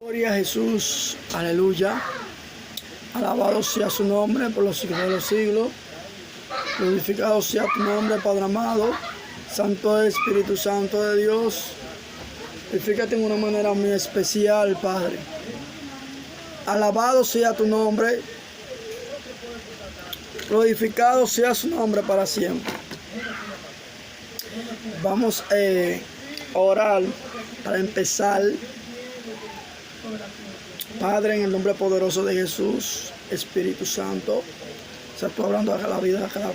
Gloria a Jesús, aleluya. Alabado sea su nombre por los siglos de los siglos. Glorificado sea tu nombre, Padre amado. Santo Espíritu Santo de Dios. Glorifícate en una manera muy especial, Padre. Alabado sea tu nombre. Glorificado sea su nombre para siempre. Vamos a orar para empezar. Padre, en el nombre poderoso de Jesús, Espíritu Santo, sea tú hablando a la vida de cada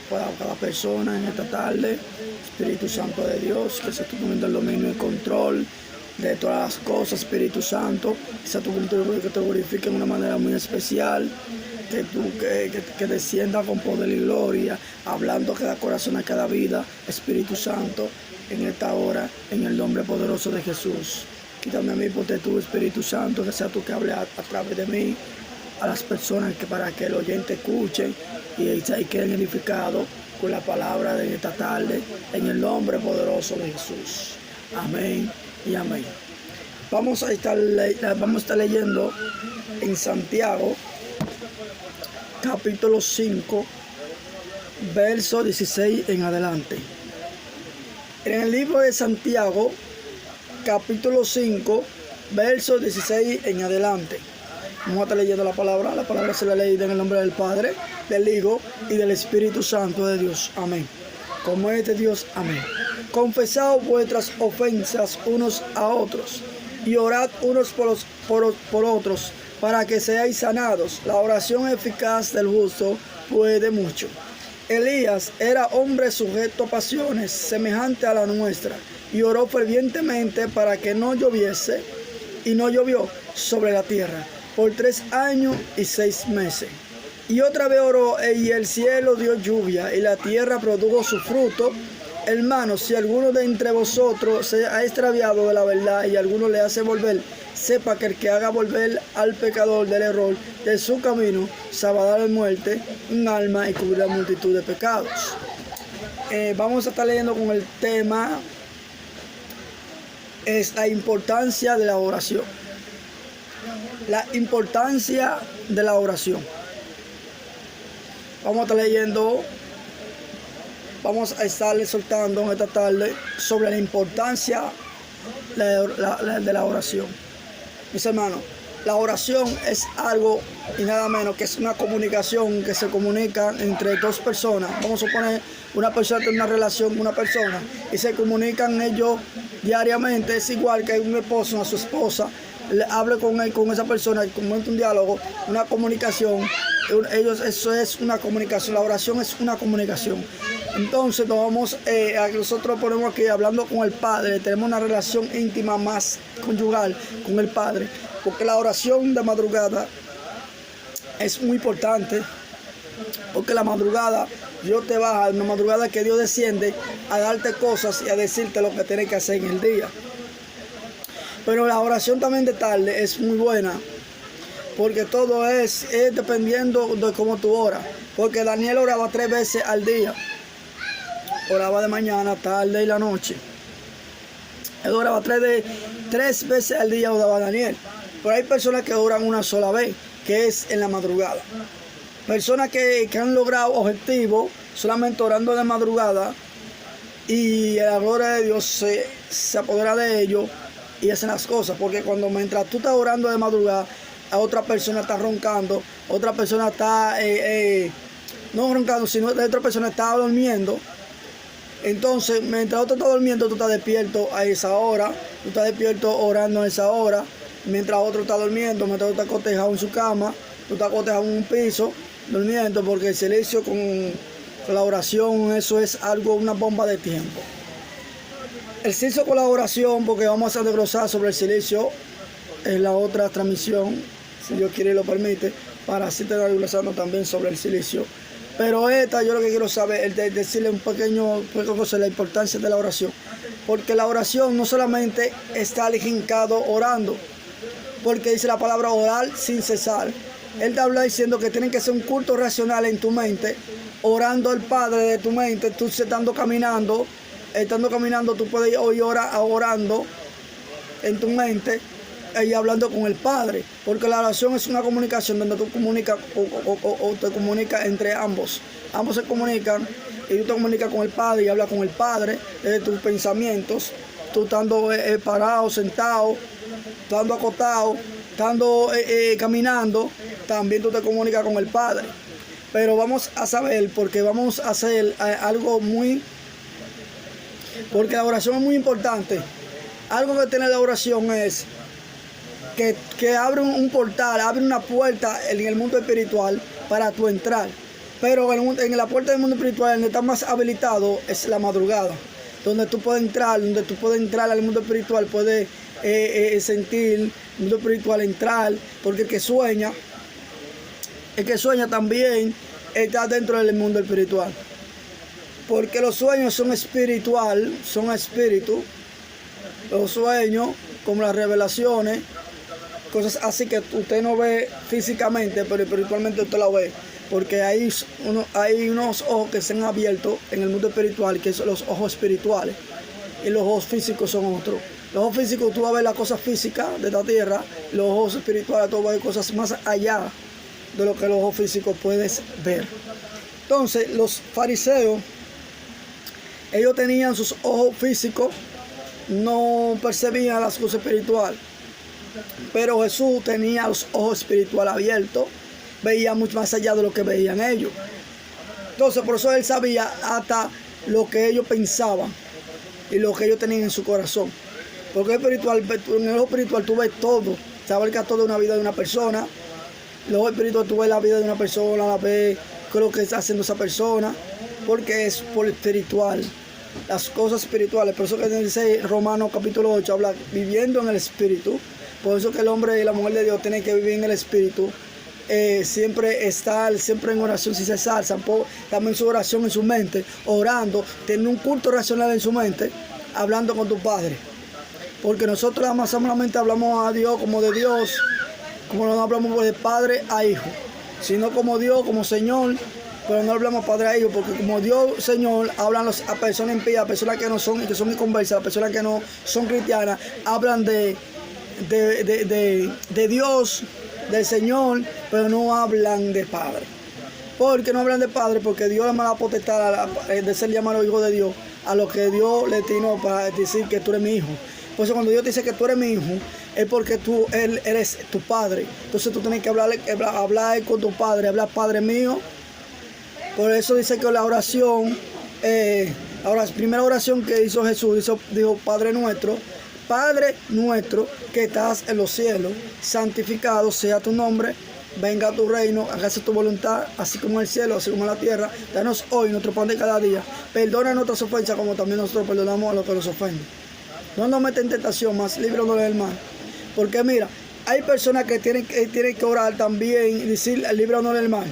persona en esta tarde. Espíritu Santo de Dios, que sea tú poniendo el dominio y el control de todas las cosas, Espíritu Santo, que sea tú que te glorifique de una manera muy especial, que descienda con poder y gloria, hablando a cada corazón, a cada vida, Espíritu Santo, en esta hora, en el nombre poderoso de Jesús. Quítame a mí, porque tu Espíritu Santo, que sea tú que hable a través de mí, a las personas, que para que el oyente escuche y queden edificados con la palabra de esta tarde, en el nombre poderoso de Jesús. Amén y amén. Vamos a estar leyendo en Santiago, capítulo 5, verso 16 en adelante. En el libro de Santiago, capítulo 5, verso 16 en adelante. Vamos a estar leyendo la palabra. La palabra se la leída en el nombre del Padre, del Hijo y del Espíritu Santo de Dios. Amén. Como es de Dios. Amén. Confesad vuestras ofensas unos a otros y orad unos por otros para que seáis sanados. La oración eficaz del justo puede mucho. Elías era hombre sujeto a pasiones semejante a la nuestra, y oró fervientemente para que no lloviese, y no llovió sobre la tierra por 3 años y 6 meses. Y otra vez oró, y el cielo dio lluvia, y la tierra produjo su fruto. Hermanos, si alguno de entre vosotros se ha extraviado de la verdad y alguno le hace volver, sepa que el que haga volver al pecador del error de su camino, salvará de muerte un alma y cubrirá multitud de pecados. Vamos a estar leyendo con el tema, es la importancia de la oración. La importancia de la oración. Vamos a estar leyendo. Vamos a estarle soltando en esta tarde sobre la importancia de la oración. Mis hermanos, la oración es algo y nada menos que es una comunicación que se comunica entre dos personas. Vamos a suponer una persona tiene una relación con una persona y se comunican ellos diariamente. Es igual que un esposo a su esposa hable con él, con esa persona, y comente un diálogo, una comunicación. Eso es una comunicación. La oración es una comunicación. Entonces nosotros ponemos aquí hablando con el Padre, tenemos una relación íntima más conyugal con el Padre, porque la oración de madrugada es muy importante, porque la madrugada Dios te baja, en la madrugada que Dios desciende a darte cosas y a decirte lo que tienes que hacer en el día. Pero la oración también de tarde es muy buena, porque todo es dependiendo de cómo tú oras, porque Daniel oraba 3 veces al día. Oraba de mañana, tarde y la noche. Él oraba 3 veces al día, oraba Daniel. Pero hay personas que oran una sola vez, que es en la madrugada. Personas que han logrado objetivos solamente orando de madrugada, y la gloria de Dios se apodera de ellos y hacen las cosas. Porque mientras tú estás orando de madrugada, a otra persona está roncando, otra persona está, no roncando, sino la otra persona está durmiendo. Entonces, mientras otro está durmiendo, tú estás despierto a esa hora, tú estás despierto orando a esa hora, mientras otro está durmiendo, mientras otro está acostado en su cama, tú estás acostado en un piso, durmiendo, porque el silencio con la oración, eso es algo, una bomba de tiempo. El silencio con la oración, porque vamos a desglosar sobre el silencio en la otra transmisión, si Dios quiere y lo permite, para así estar desglosando también sobre el silencio. Pero yo lo que quiero saber es decirle un pequeño cosa de la importancia de la oración. Porque la oración no solamente está aligencado orando, porque dice la palabra orar sin cesar. Él te habla diciendo que tiene que ser un culto racional en tu mente, orando al Padre de tu mente. Tú estando caminando, tú puedes oír orando en tu mente, ahí hablando con el Padre, porque la oración es una comunicación donde tú comunicas o te comunicas entre ambos. Ambos se comunican y tú te comunicas con el Padre y hablas con el Padre desde tus pensamientos, tú estando parado, sentado, estando acostado, estando caminando, también tú te comunicas con el Padre. Pero vamos a saber, porque vamos a hacer algo porque la oración es muy importante. Algo que tiene la oración es que abre un portal, abre una puerta en el mundo espiritual para tu entrar. Pero en la puerta del mundo espiritual, donde está más habilitado, es la madrugada. Donde tú puedes entrar al mundo espiritual, puedes sentir el mundo espiritual entrar, porque el que sueña también está dentro del mundo espiritual. Porque los sueños son espiritual, son espíritu. Los sueños, como las revelaciones, cosas así que usted no ve físicamente, pero espiritualmente usted la ve. Porque hay unos ojos que se han abierto en el mundo espiritual, que son los ojos espirituales. Y los ojos físicos son otros. Los ojos físicos tú vas a ver las cosas físicas de esta tierra. Los ojos espirituales tú vas a ver cosas más allá de lo que los ojos físicos puedes ver. Entonces, los fariseos, ellos tenían sus ojos físicos, no percibían las cosas espirituales. Pero Jesús tenía los ojos espirituales abiertos, veía mucho más allá de lo que veían ellos. Entonces, por eso él sabía hasta lo que ellos pensaban y lo que ellos tenían en su corazón. Porque en el ojo espiritual tú ves todo, se abarca toda una vida de una persona. El ojo espiritual tú ves la vida de una persona, la ves qué es lo que está haciendo esa persona, porque es por espiritual. Las cosas espirituales, por eso que dice Romanos capítulo 8, habla viviendo en el espíritu. Por eso que el hombre y la mujer de Dios tienen que vivir en el espíritu, siempre estar siempre en oración sin cesar, también su oración en su mente, orando, tener un culto racional en su mente, hablando con tu Padre. Porque nosotros solamente hablamos a Dios como de Dios, como no hablamos de Padre a Hijo, sino como Dios, como Señor. Pero no hablamos Padre a Hijo, porque como Dios, Señor, hablan a personas impías, a personas que no son y que son inconversas, a personas que no son cristianas, hablan de Dios, del Señor, pero no hablan de Padre. ¿Por qué no hablan de Padre? Porque Dios le manda potestad de ser llamado hijo de Dios a lo que Dios le destinó para decir que tú eres mi hijo. Por eso cuando Dios te dice que tú eres mi hijo, es porque Él eres tu Padre. Entonces tú tienes que hablar con tu Padre, hablar Padre mío. Por eso dice que la oración, la primera oración que hizo Jesús, dijo Padre nuestro que estás en los cielos, santificado sea tu nombre, venga a tu reino, hágase tu voluntad, así como en el cielo, así como en la tierra. Danos hoy nuestro pan de cada día. Perdona nuestras ofensas como también nosotros perdonamos a los que nos ofenden. No nos meten en tentación, más líbranos del mal. Porque mira, hay personas que tienen que orar también y decir líbranos del mal.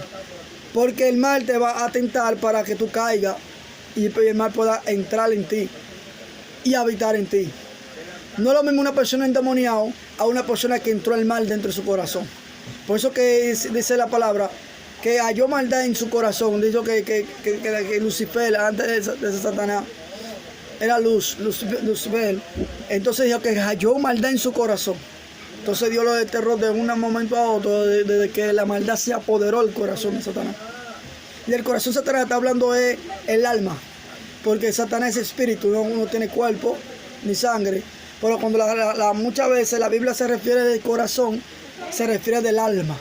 Porque el mal te va a tentar para que tú caigas y el mal pueda entrar en ti y habitar en ti. No es lo mismo una persona endemoniada a una persona que entró el mal dentro de su corazón. Por eso que dice la palabra que halló maldad en su corazón. Dijo que Lucifer, antes de Satanás, era Lucifer. Entonces dijo que halló maldad en su corazón. Entonces Dios lo desterró de un momento a otro, desde que la maldad se apoderó del corazón de Satanás. Y el corazón de Satanás está hablando de el alma, porque Satanás es espíritu, no tiene cuerpo ni sangre. Pero cuando muchas veces la Biblia se refiere del corazón, se refiere del alma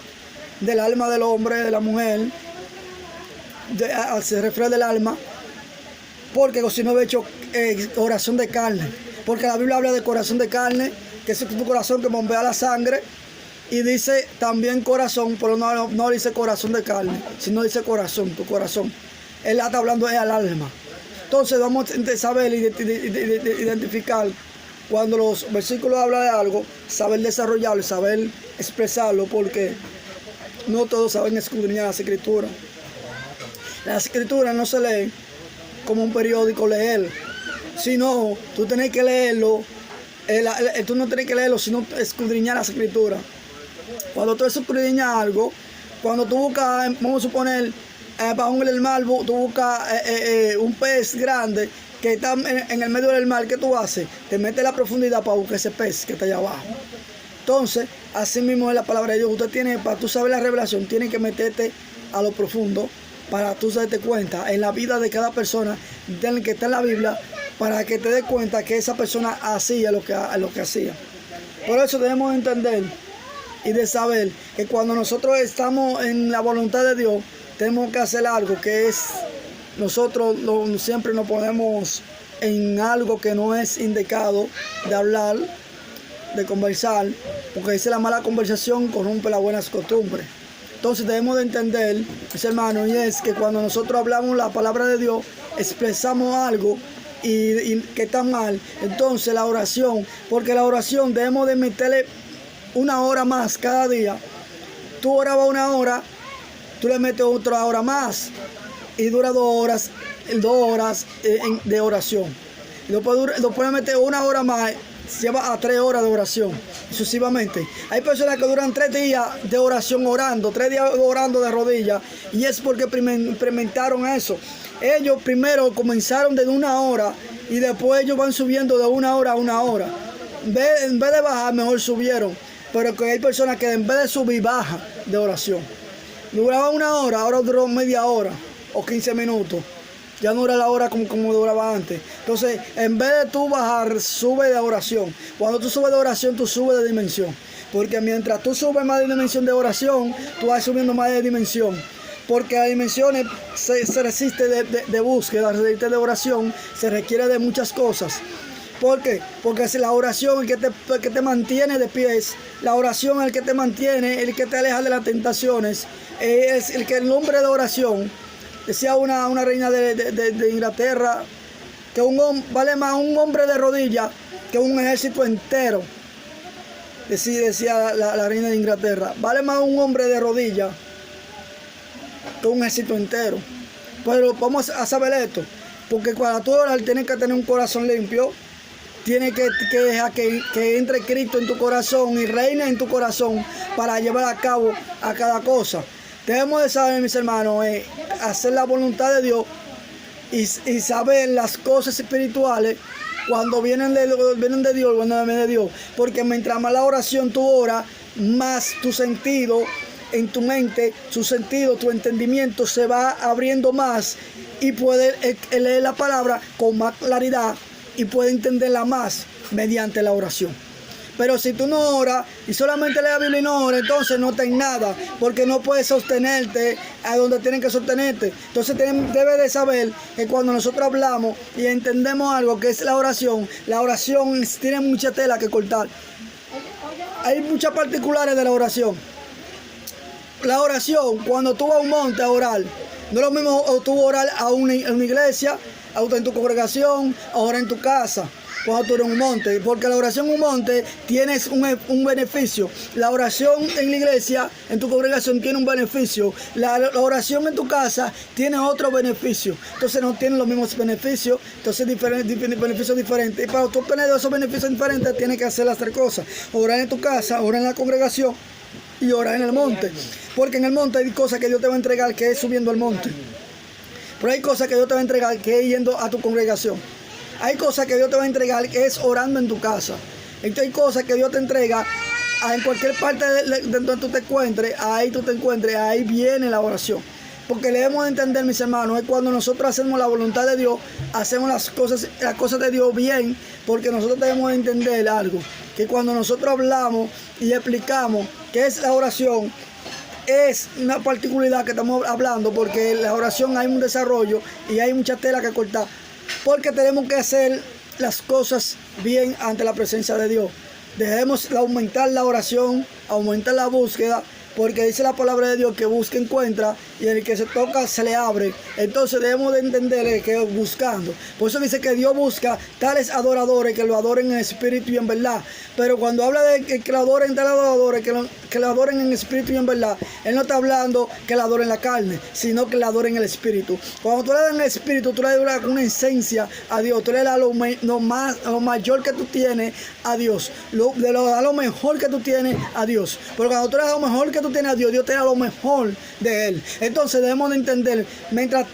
del hombre, de la mujer, se refiere del alma, porque si no he hecho corazón de carne, porque la Biblia habla de corazón de carne, que es tu corazón que bombea la sangre, y dice también corazón, pero no dice corazón de carne, sino dice corazón, tu corazón. Él está hablando al alma. Entonces vamos a saber identificar cuando los versículos hablan de algo, saber desarrollarlo, saber expresarlo, porque no todos saben escudriñar las escrituras. Las escrituras no se leen como un periódico leer, sino tú tienes que leerlo. Tú no tienes que leerlo, sino escudriñar las escrituras. Cuando tú escudriñas algo, cuando tú buscas, vamos a suponer, bajo el mar, tú buscas un pez grande que está en el medio del mar, ¿qué tú haces? Te metes a la profundidad para buscar ese pez que está allá abajo. Entonces, así mismo es la palabra de Dios. Usted tiene, para tú saber la revelación, tiene que meterte a lo profundo para tú darte cuenta en la vida de cada persona del que está en la Biblia, para que te des cuenta que esa persona hacía lo que hacía. Por eso debemos entender y de saber que cuando nosotros estamos en la voluntad de Dios, tenemos que hacer algo que es, nosotros siempre nos ponemos en algo que no es indicado de hablar, de conversar, porque dice la mala conversación corrompe las buenas costumbres. Entonces debemos de entender, mis hermanos, y es que cuando nosotros hablamos la palabra de Dios, expresamos algo y que está mal. Entonces la oración, porque la oración debemos de meterle una hora más cada día. Tú orabas una hora, tú le metes otra hora más y dura 2 horas de oración. Y después meter una hora más, lleva a 3 horas de oración, sucesivamente. Hay personas que duran 3 días de oración orando, 3 días orando de rodillas, y es porque experimentaron eso. Ellos primero comenzaron de 1 hora y después ellos van subiendo de 1 hora a 1 hora. En vez de bajar, mejor subieron. Pero que hay personas que en vez de subir, baja de oración. Duraba 1 hora, ahora duró media hora o 15 minutos. Ya no era la hora como duraba antes. Entonces, en vez de tú bajar, sube de oración. Cuando tú subes de oración, tú subes de dimensión. Porque mientras tú subes más de dimensión de oración, tú vas subiendo más de dimensión. Porque las dimensiones se resiste de búsqueda, se resiste de oración, se requiere de muchas cosas. ¿Por qué? Porque es la oración el que te mantiene de pies, la oración el que te mantiene, el que te aleja de las tentaciones, es el nombre de oración. Decía una reina de Inglaterra que vale más un hombre de rodillas que un ejército entero. Decía la reina de Inglaterra, vale más un hombre de rodillas que un ejército entero. Pero vamos a saber esto, porque cuando tú oras tienes que tener un corazón limpio. Tienes que dejar que entre Cristo en tu corazón y reine en tu corazón para llevar a cabo a cada cosa. Debemos de saber, mis hermanos, hacer la voluntad de Dios y saber las cosas espirituales cuando vienen de Dios, cuando vienen de Dios. Porque mientras más la oración tú oras, más tu sentido en tu mente, tu sentido, tu entendimiento se va abriendo más y puedes leer la palabra con más claridad y puede entenderla más mediante la oración. Pero si tú no oras y solamente lees la Biblia y no oras, entonces no tenés nada, porque no puedes sostenerte a donde tienen que sostenerte. Entonces debes de saber que cuando nosotros hablamos y entendemos algo que es la oración tiene mucha tela que cortar. Hay muchas particulares de la oración. La oración, cuando tú vas a un monte a orar, no es lo mismo tú orar a una iglesia, en tu congregación, ahora en tu casa, cuando tú eres en un monte, porque la oración en un monte tienes un beneficio. La oración en la iglesia, en tu congregación, tiene un beneficio. La oración en tu casa tiene otro beneficio. Entonces no tienen los mismos beneficios, entonces beneficios diferentes. Y para tú obtener esos beneficios diferentes, tienes que hacer las 3 cosas: orar en tu casa, orar en la congregación y orar en el monte. Porque en el monte hay cosas que Dios te va a entregar, que es subiendo al monte. Pero hay cosas que Dios te va a entregar, que es yendo a tu congregación. Hay cosas que Dios te va a entregar, que es orando en tu casa. Entonces hay cosas que Dios te entrega en cualquier parte de donde tú te encuentres, ahí viene la oración. Porque debemos entender, mis hermanos, es cuando nosotros hacemos la voluntad de Dios, hacemos las cosas de Dios bien, porque nosotros debemos entender algo, que cuando nosotros hablamos y explicamos qué es la oración, es una particularidad que estamos hablando, porque en la oración hay un desarrollo y hay mucha tela que cortar, porque tenemos que hacer las cosas bien ante la presencia de Dios. Debemos aumentar la oración, aumentar la búsqueda, porque dice la palabra de Dios que busca encuentra y el que se toca se le abre. Entonces debemos de entender que buscando. Por eso dice que Dios busca tales adoradores que lo adoren en espíritu y en verdad. Pero cuando habla de que lo adoren tales adoradores, que lo adoren en espíritu y en verdad, Él no está hablando que lo adoren en la carne, sino que lo adoren en el espíritu. Cuando tú le das en el espíritu, tú le das una esencia a Dios. Tú le das lo mayor que tú tienes a Dios. Le das lo mejor que tú tienes a Dios. Porque cuando tú le das lo mejor que tú tienes a Dios, Dios te da lo mejor de Él. Entonces debemos de entender, mientras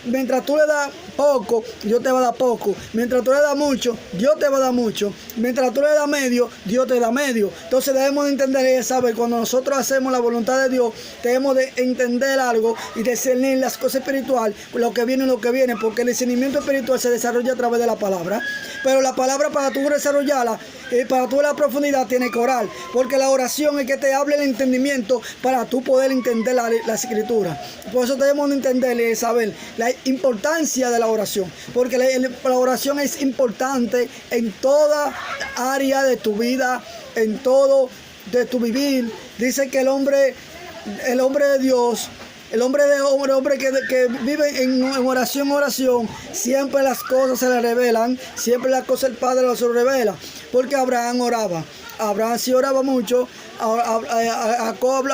tú le das poco, Dios te va a dar poco. Mientras tú le das mucho, Dios te va a dar mucho. Mientras tú le das medio, Dios te da medio. Entonces debemos de entender y saber, cuando nosotros hacemos la voluntad de Dios, debemos de entender algo y discernir las cosas espirituales, lo que viene y lo que viene, porque el discernimiento espiritual se desarrolla a través de la palabra. Pero la palabra, para tú desarrollarla, para tú la profundidad, tiene que orar, porque la oración es que te hable el entendimiento para tú poder entender la escritura. Por eso debemos entender y saber la importancia de la oración, porque la oración es importante en toda área de tu vida, en todo de tu vivir. Dice que el hombre de Dios, el hombre que vive en oración, siempre las cosas se le revelan, siempre las cosas el Padre se lo revela, porque Abraham oraba. Abraham sí oraba mucho, Jacob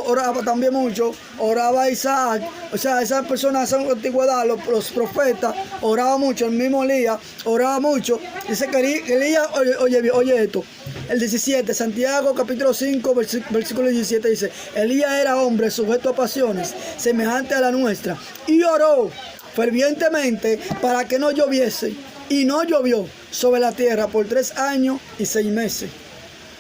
oraba también mucho, oraba Isaac, o sea, esas personas de la antigüedad, los profetas, oraban mucho, el mismo Elías oraba mucho. Dice que Elías, oye esto, el 17, Santiago capítulo 5, versículo 17 dice, Elías era hombre sujeto a pasiones, semejante a la nuestra, y oró fervientemente para que no lloviese, y no llovió sobre la tierra por 3 años y 6 meses.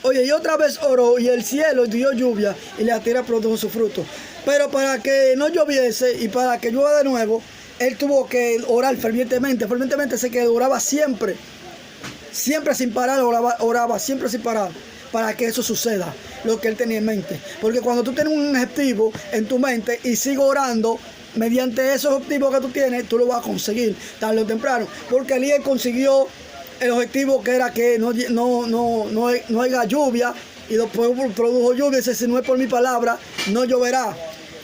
Oye, y otra vez oró, y el cielo dio lluvia, y la tierra produjo su fruto. Pero para que no lloviese y para que llueva de nuevo, él tuvo que orar fervientemente. Fervientemente sé que oraba siempre sin parar, oraba siempre sin parar, para que eso suceda, lo que él tenía en mente. Porque cuando tú tienes un objetivo en tu mente y sigues orando, mediante esos objetivos que tú tienes, tú lo vas a conseguir tarde o temprano. Porque Elías consiguió el objetivo, que era que no haya lluvia, y después produjo lluvia. Dice, si no es por mi palabra, no lloverá.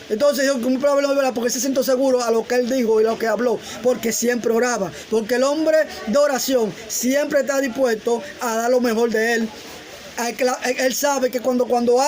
Entonces yo, con mi palabra no lloverá, porque se siento seguro a lo que él dijo y lo que habló, porque siempre oraba. Porque el hombre de oración siempre está dispuesto a dar lo mejor de él. Él sabe que cuando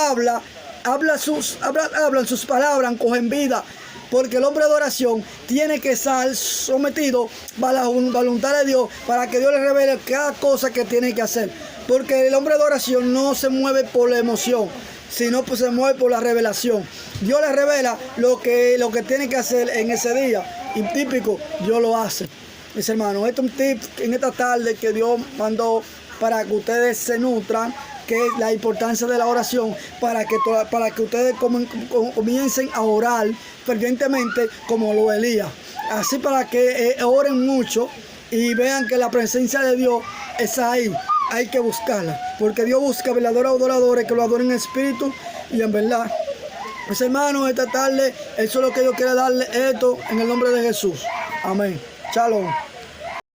hablan sus palabras, cogen vida. Porque el hombre de oración tiene que estar sometido a la voluntad de Dios, para que Dios le revele cada cosa que tiene que hacer. Porque el hombre de oración no se mueve por la emoción, sino pues se mueve por la revelación. Dios le revela lo que tiene que hacer en ese día, y típico, Dios lo hace. Mis hermanos, este es un tip en esta tarde que Dios mandó para que ustedes se nutran, que es la importancia de la oración, para que ustedes comiencen a orar fervientemente como lo Elías. Así, para que oren mucho y vean que la presencia de Dios está ahí. Hay que buscarla, porque Dios busca verdaderos adoradores que lo adoren en espíritu y en verdad. Mis hermanos, esta tarde, eso es lo que yo quiero darle, esto en el nombre de Jesús. Amén. Shalom.